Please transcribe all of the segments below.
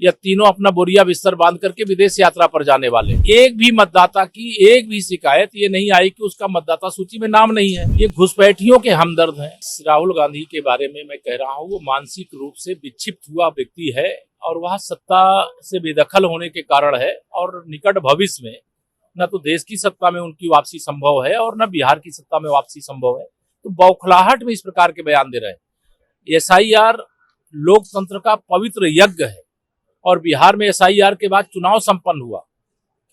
या तीनों अपना बोरिया बिस्तर बांध करके विदेश यात्रा पर जाने वाले। एक भी मतदाता की एक भी शिकायत ये नहीं आई कि उसका मतदाता सूची में नाम नहीं है। ये घुसपैठियों के हमदर्द हैं। राहुल गांधी के बारे में मैं कह रहा हूँ, वो मानसिक रूप से विक्षिप्त हुआ व्यक्ति है और वह सत्ता से बेदखल होने के कारण है और निकट भविष्य में न तो देश की सत्ता में उनकी वापसी संभव है और न बिहार की सत्ता में वापसी संभव है। तो बौखलाहट में इस प्रकार के बयान दे रहे हैं। एसआईआर लोकतंत्र का पवित्र यज्ञ है और बिहार में एसआईआर के बाद चुनाव संपन्न हुआ।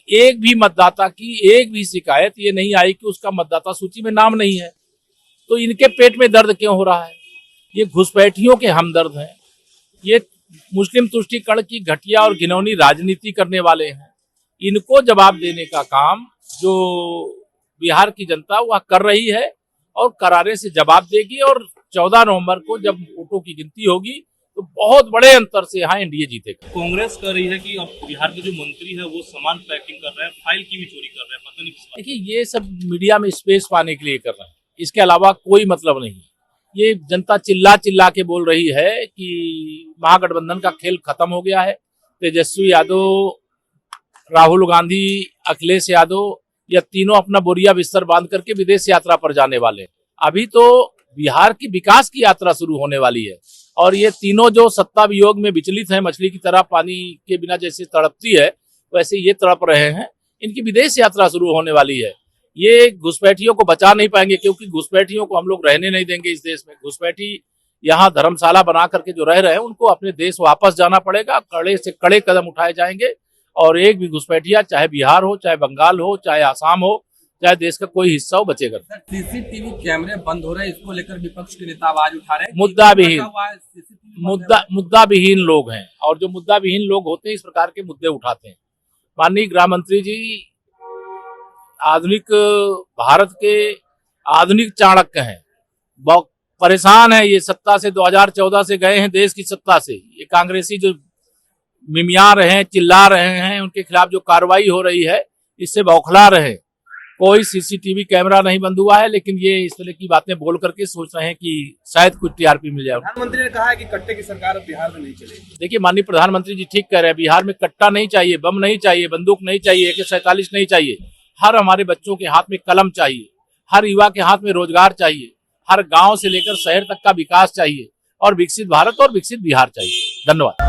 एक भी मतदाता की एक भी शिकायत ये नहीं आई कि उसका मतदाता सूची में नाम नहीं है। तो इनके पेट में दर्द क्यों हो रहा है? ये घुसपैठियों के हमदर्द हैं। ये मुस्लिम तुष्टीकरण की घटिया और घिनौनी राजनीति करने वाले हैं। इनको जवाब देने का काम जो बिहार की जनता वह कर रही है और करारे से जवाब देगी। और 14 नवंबर को जब वोटों की गिनती होगी तो बहुत बड़े अंतर से यहाँ एनडीए जीतेगा। कांग्रेस कह रही है कि अब बिहार के जो मंत्री है वो सामान पैकिंग कर रहे हैं, फाइल की भी चोरी कर रहे हैं, पता नहीं किस। देखिए, ये सब मीडिया में स्पेस पाने के लिए कर रहे हैं, इसके अलावा कोई मतलब नहीं। ये जनता चिल्ला चिल्ला के बोल रही है कि महागठबंधन का खेल खत्म हो गया है। तेजस्वी यादव, राहुल गांधी, अखिलेश यादव या तीनों अपना बोरिया बिस्तर बांध करके विदेश यात्रा पर जाने वाले। अभी तो बिहार की विकास की यात्रा शुरू होने वाली है और ये तीनों जो सत्ता वियोग में विचलित हैं, मछली की तरह पानी के बिना जैसे तड़पती है वैसे ये तड़प रहे हैं। इनकी विदेश यात्रा शुरू होने वाली है। ये घुसपैठियों को बचा नहीं पाएंगे क्योंकि घुसपैठियों को हम लोग रहने नहीं देंगे इस देश में। घुसपैठी यहाँ धर्मशाला बना करके जो रह रहे हैं उनको अपने देश वापस जाना पड़ेगा। कड़े से कड़े कदम उठाए जाएंगे और एक भी घुसपैठिया, चाहे बिहार हो, चाहे बंगाल हो, चाहे आसाम हो, चाहे देश का कोई हिस्सा हो, बचेगा। सीसीटीवी कैमरे बंद हो रहे हैं, इसको लेकर विपक्ष के नेता आवाज उठा रहे हैं। मुद्दा विहीन लोग हैं और जो मुद्दा विहीन लोग होते हैं इस प्रकार के मुद्दे उठाते हैं। माननीय गृह मंत्री जी आधुनिक भारत के आधुनिक चाणक्य हैं। बहुत परेशान है ये सत्ता से। 2014 से गए हैं देश की सत्ता से। ये कांग्रेसी जो मिमिया रहे हैं, चिल्ला रहे हैं, उनके खिलाफ जो कार्रवाई हो रही है इससे बौखला रहे। कोई सीसीटीवी कैमरा नहीं बंद हुआ है, लेकिन ये इस तरह की बातें बोल करके सोच रहे हैं कि शायद कुछ टीआरपी मिल जाए। प्रधानमंत्री ने कहा है कि कट्टे की सरकार बिहार में नहीं चलेगी। देखिए, माननीय प्रधानमंत्री जी ठीक कह रहे हैं। बिहार में कट्टा नहीं चाहिए, बम नहीं चाहिए, बंदूक नहीं चाहिए, AK-47 नहीं चाहिए। हर हमारे बच्चों के हाथ में कलम चाहिए, हर युवा के हाथ में रोजगार चाहिए, हर गांव से लेकर शहर तक का विकास चाहिए और विकसित भारत और विकसित बिहार चाहिए। धन्यवाद।